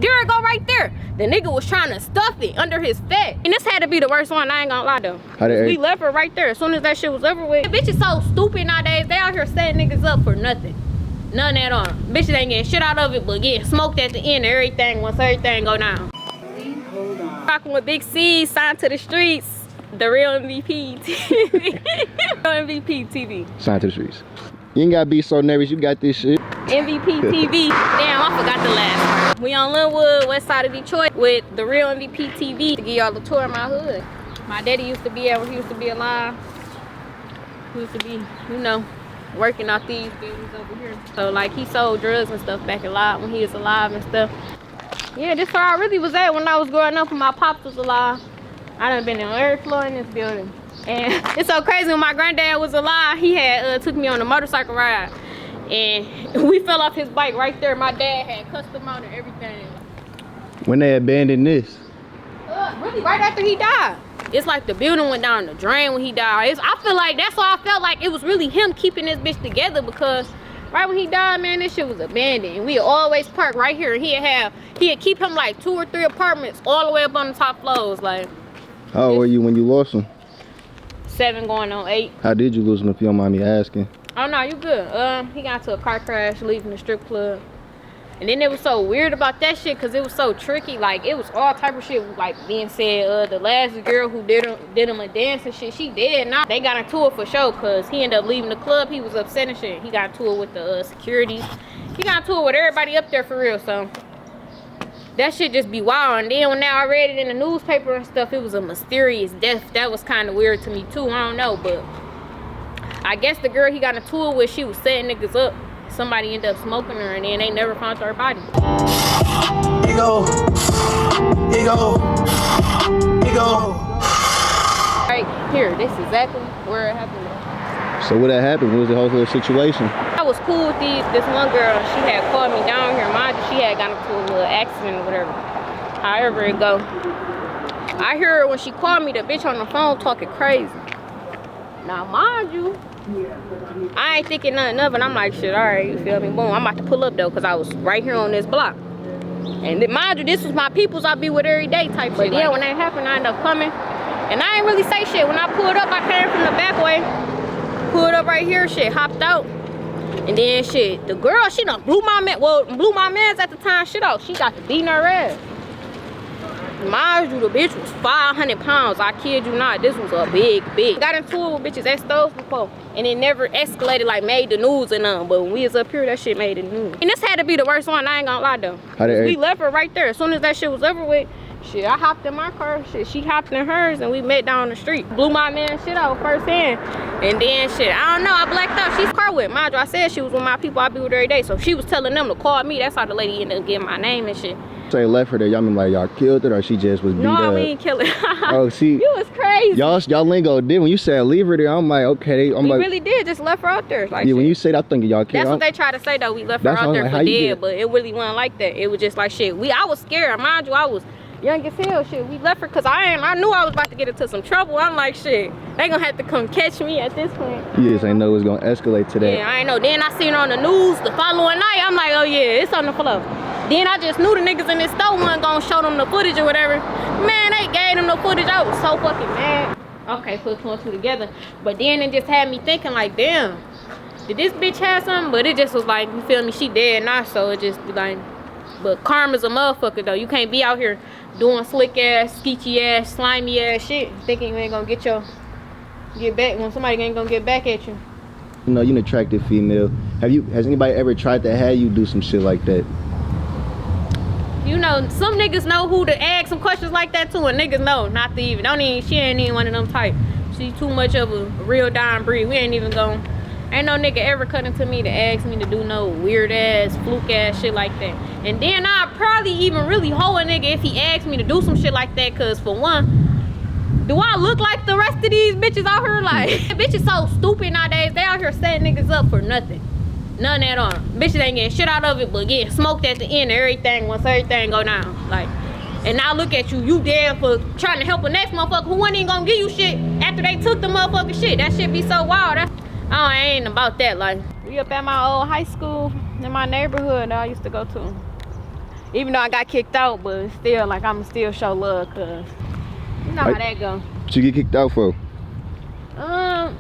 There it go right there. The nigga was trying to stuff it under his fat. And this had to be the worst one, I ain't gonna lie though. We left her right there as soon as that shit was over with. Bitch is so stupid nowadays. They out here setting niggas up for nothing. None at all. Bitches ain't getting shit out of it, but getting smoked at the end of everything once everything go down. Hold on. Rocking with Big C, signed to the streets. TherealmvpTV. TherealmvpTV. Signed to the streets. You ain't gotta be so nervous, you got this shit. MVPTV. Damn, I forgot the last part. We on Linwood, west side of Detroit with TherealmvpTV to give y'all a tour of my hood. My daddy used to be there when he used to be alive. He used to be, you know, working out these buildings over here. So like he sold drugs and stuff back alive when he was alive and stuff. Yeah, this is where I really was at when I was growing up when my pops was alive. I done been on every floor in this building. And it's so crazy, when my granddad was alive, he had took me on a motorcycle ride. And we fell off his bike right there. My dad had custom mounted everything. When they abandoned this? Really, right after he died. It's like the building went down the drain when he died. I feel like that's why I felt like it was really him keeping this bitch together, because right when he died, man, this shit was abandoned. And we always park right here. He'd keep him like 2 or 3 apartments all the way up on the top floors. Like, how old were you when you lost him? 7 going on 8. How did you lose him, if you don't mind me asking? Oh no, you good. He got into a car crash leaving the strip club. And then it was so weird about that shit because it was so tricky. Like, it was all type of shit like being said. The last girl who did him a dance and shit, she dead now. They got into it for sure because he ended up leaving the club. He was upset and shit. He got into it with the security. He got into it with everybody up there for real. So that shit just be wild. And then when I read it in the newspaper and stuff, it was a mysterious death. That was kind of weird to me too. I don't know, but I guess the girl he got into it with, she was setting niggas up. Somebody ended up smoking her, and then they never found her body. Here go. Right here, this is exactly where it happened. So what had happened? What was the whole little situation? I was cool with this one girl. She had called me down here. Mind you, she had got into a little accident or whatever. However it go. I hear her when she called me, the bitch on the phone talking crazy. Now, mind you, I ain't thinking nothing of it. I'm like, shit, all right, you feel me? Boom, I'm about to pull up though, because I was right here on this block. And then, mind you, this was my peoples I be with every day type shit. But yeah, when that happened, I ended up coming. And I ain't really say shit. When I pulled up, I came from the back way. Pulled up right here, shit, hopped out. And then shit, the girl, she done blew my mans at the time shit out. She got to beating her ass. Mind you, the bitch was 500 pounds. I kid you not. This was a big. Got into it with bitches ex-stoves before. And it never escalated, like made the news and none. But when we was up here, that shit made the news. And this had to be the worst one, I ain't gonna lie though. We left her right there. As soon as that shit was over with, shit, I hopped in my car, shit, she hopped in hers, and we met down the street. Blew my man shit out firsthand. And then shit, I don't know, I blacked out. She's car with. Mind you, I said she was with my people I be with every day. So she was telling them to call me. That's how the lady ended up getting my name and shit. Say left her there, y'all mean like y'all killed it, or she just was beat up? No, we ain't kill it. Oh, see, you was crazy. Y'all lingo did. When you said leave her there, I'm like, okay. We really did, just left her out there. Like, yeah, when you said, I think y'all killed. That's what they try to say though. We left her out there for dead, but it really wasn't like that. It was just like shit. I was scared. Mind you, I was young as hell. Shit, we left her because I knew I was about to get into some trouble. I'm like, shit, they gonna have to come catch me at this point. Yes, I know it's gonna escalate to that. Yeah, I know. Then I seen her on the news the following night. I'm like, oh yeah, it's on the floor. Then I just knew the niggas in this store wasn't gonna show them the footage or whatever. Man, they gave them the footage. I was so fucking mad. Okay, put 2 and 2 together. But then it just had me thinking like, damn, did this bitch have something? But it just was like, you feel me, she dead now, so it just like, but karma's a motherfucker though. You can't be out here doing slick ass, skeechy ass, slimy ass shit, thinking you ain't gonna get back when somebody ain't gonna get back at you. You know, you're an attractive female. Has anybody ever tried to have you do some shit like that? You know, some niggas know who to ask some questions like that to, and niggas know not to even. She ain't even one of them type. She too much of a real dying breed. We ain't even gon'. Ain't no nigga ever cut into me to ask me to do no weird ass, fluke ass shit like that. And then I'd probably even really hoe a nigga if he asked me to do some shit like that, cause for one, do I look like the rest of these bitches out here? Like, bitches so stupid nowadays. They out here setting niggas up for nothing. None at all. Bitches ain't getting shit out of it, but getting smoked at the end of everything once everything go down. Like, and now look at you dead for trying to help a next motherfucker who wasn't even gonna give you shit after they took the motherfucking shit. That shit be so wild. I ain't about that. Like, we up at my old high school in my neighborhood that I used to go to. Even though I got kicked out, but still, like, I'ma still show love, cause you know how that go. What you get kicked out for?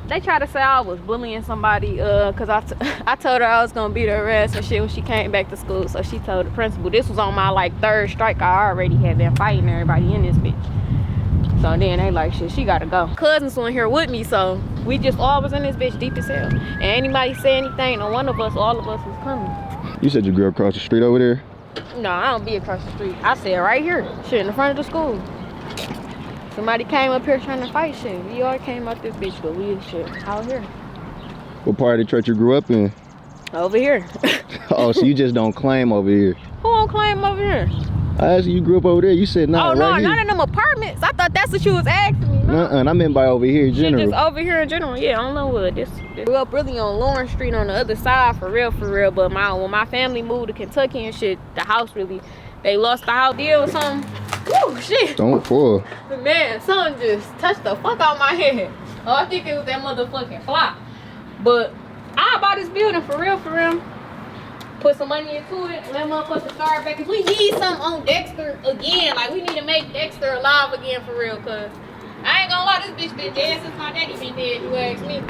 They tried to say I was bullying somebody, cause I told her I was gonna beat her ass and shit when she came back to school. So she told the principal. This was on my like 3rd strike. I already had been fighting everybody in this bitch. So then they like, shit, she gotta go. Cousins on here with me, so we just all was in this bitch deep as hell. And anybody say anything, no one of us, all of us was coming. You said you grew up across the street over there? No, I don't be across the street. I said right here, shit, in the front of the school. Somebody came up here trying to fight shit. We all came out this bitch, but we shit out here. What part of the church you grew up in? Over here. Oh, so you just don't claim over here? Who don't claim over here? I asked you grew up over there. You said nah. Oh no, right not in them apartments. I thought that's what you was asking me. No. I meant by over here in general. Shit, just over here in general. Yeah, I don't know what this. Grew up really on Lawrence Street on the other side, for real. But when my family moved to Kentucky and shit, the house really, they lost the house deal or something. Woo, shit. Don't fall. Man, something just touched the fuck out my head. Oh, I think it was that motherfucking fly. But I bought this building for real. Put some money into it, let motherfuckers start back. Cause we need something on Dexter again. Like, we need to make Dexter alive again for real. Cause I ain't gonna lie, this bitch been dead since my daddy been dead, you ask me.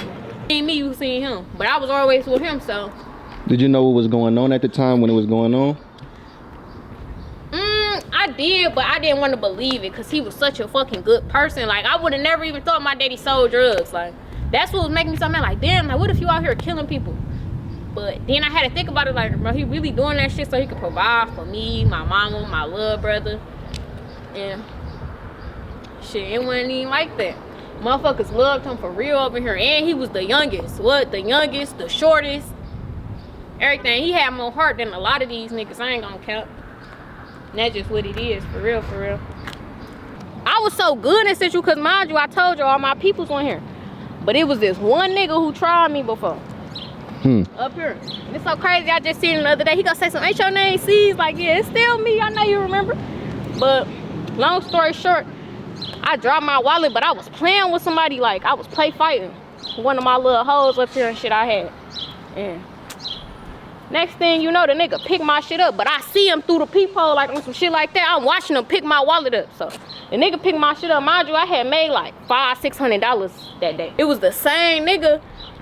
Ain't me who seen him, but I was always with him, so. Did you know what was going on at the time when it was going on? I did, but I didn't want to believe it because he was such a fucking good person. Like, I would have never even thought my daddy sold drugs. Like, that's what was making me so mad. Like, damn, like, what if you out here killing people? But then I had to think about it, like, bro, he really doing that shit so he could provide for me, my mama, my little brother. And shit, it wasn't even like that. Motherfuckers loved him for real over here. And he was the youngest. What? The youngest, the shortest. Everything. He had more heart than a lot of these niggas. I ain't gonna count. And that's just what it is, for real. I was so good at Central, because mind you, I told you all my people's on here. But it was this one nigga who tried me before. Up here. And it's so crazy, I just seen him the other day. He gonna say something, ain't your name Cezze? Like, yeah, it's still me, I know you remember. But long story short, I dropped my wallet, but I was playing with somebody, like I was play fighting. One of my little hoes up here and shit I had. And next thing you know, the nigga pick my shit up, but I see him through the peephole, like on some shit like that. I'm watching him pick my wallet up. So the nigga picked my shit up. Mind you, I had made like $500-600 that day. It was the same nigga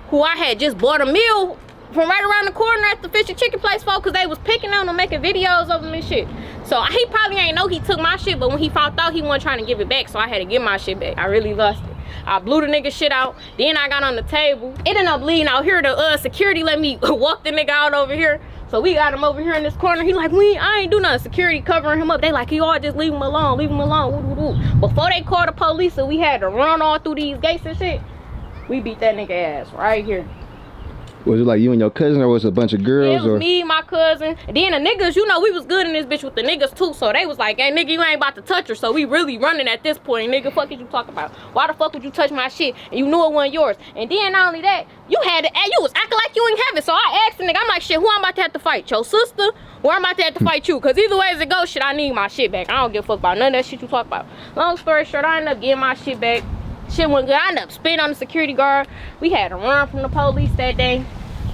who I had just bought a meal from right around the corner at the fish and chicken place for, because they was picking on him, making videos of him and shit. So he probably ain't know he took my shit, but when he found out, he wasn't trying to give it back, so I had to give my shit back. I really lost it. I blew the nigga shit out. Then I got on the table. It ended up bleeding out here. The security let me walk the nigga out over here. So we got him over here in this corner. He like, I ain't do nothing. Security covering him up. They like, y'all just leave him alone, leave him alone. Woo, woo, woo. Before they called the police, so we had to run all through these gates and shit. We beat that nigga ass right here. Was it like you and your cousin, or was it a bunch of girls? Yeah, it was me, my cousin. And then the niggas, you know, we was good in this bitch with the niggas too. So they was like, hey, nigga, you ain't about to touch her. So we really running at this point. Nigga, fuck is you talking about? Why the fuck would you touch my shit? And you knew it wasn't yours. And then not only that, you was acting like you ain't have it. So I asked the nigga, I'm like, shit, who I'm about to have to fight? Your sister? Or I'm about to have to fight you? Because either way as it goes, shit, I need my shit back. I don't give a fuck about none of that shit you talk about. Long story short, I ended up getting my shit back. Shit went good. I ended up spitting on the security guard. We had to run from the police that day.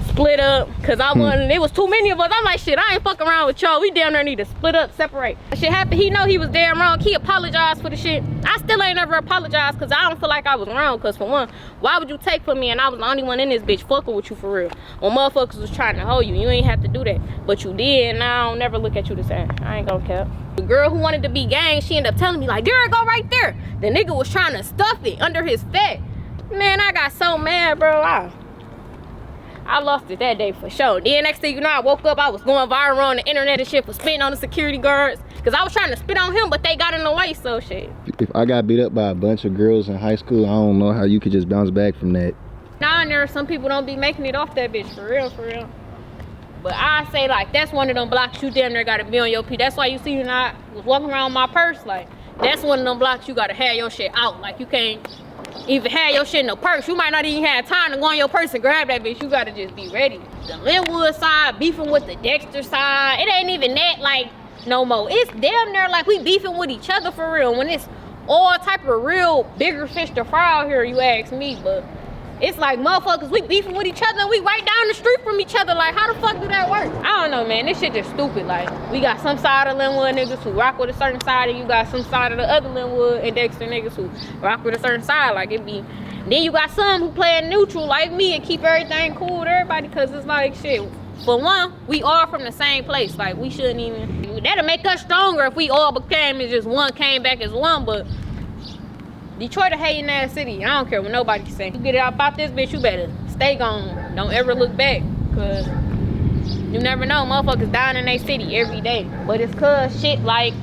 Split up, cause I wasn't, it was too many of us. I'm like, shit, I ain't fucking around with y'all. We down there need to split up, separate. Shit happened, he know he was damn wrong. He apologized for the shit. I still ain't never apologized, cause I don't feel like I was wrong. Cause for one, why would you take from me and I was the only one in this bitch fucking with you for real? When motherfuckers was trying to hold you, you ain't have to do that. But you did, and I don't never look at you the same. I ain't gonna care. The girl who wanted to be gang, she ended up telling me like, there it go right there. The nigga was trying to stuff it under his fat. Man, I got so mad, bro. I lost it that day for sure. Then next thing you know, I woke up, I was going viral on the internet and shit for spitting on the security guards. Cause I was trying to spit on him, but they got in the way, so shit. If I got beat up by a bunch of girls in high school, I don't know how you could just bounce back from that. Nah, and there some people don't be making it off that bitch, for real. But I say like, that's one of them blocks you damn near gotta be on your P. That's why you see when I was walking around with my purse, like, that's one of them blocks you gotta have your shit out. Like, you can't even have your shit in the purse. You might not even have time to go on your purse and grab that bitch. You gotta just be ready. The Linwood side beefing with the Dexter side. It ain't even that like no more. It's damn near like we beefing with each other for real. When it's all type of real bigger fish to fry out here, you ask me. But It's like motherfuckers, we beefing with each other and we right down the street from each other. Like, how the fuck do that work? I don't know, man. This shit just stupid. Like, we got some side of Linwood niggas who rock with a certain side, and you got some side of the other Linwood and Dexter niggas who rock with a certain side. Like, it be... Then you got some who play neutral like me and keep everything cool with everybody, because it's like, shit, for one, we all from the same place. Like, we shouldn't even... That'll make us stronger if we all became as just one, came back as one, but... Detroit a hating ass city. I don't care what nobody say. You get it about this bitch, you better stay gone. Don't ever look back, cause you never know. Motherfuckers dying in their city every day. But it's cause shit like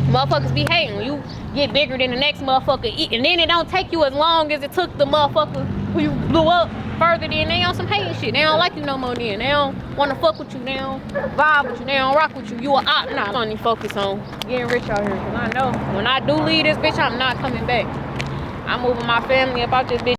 motherfuckers be hating. When you get bigger than the next motherfucker, and then it don't take you as long as it took the motherfucker who you blew up further, then they on some hating shit. They don't like you no more then. They don't wanna fuck with you. They don't vibe with you. They don't rock with you. You a op. Nah, I'm only focus on getting rich out here. Cause I know when I do leave this bitch, I'm not coming back. I'm moving my family about this bitch.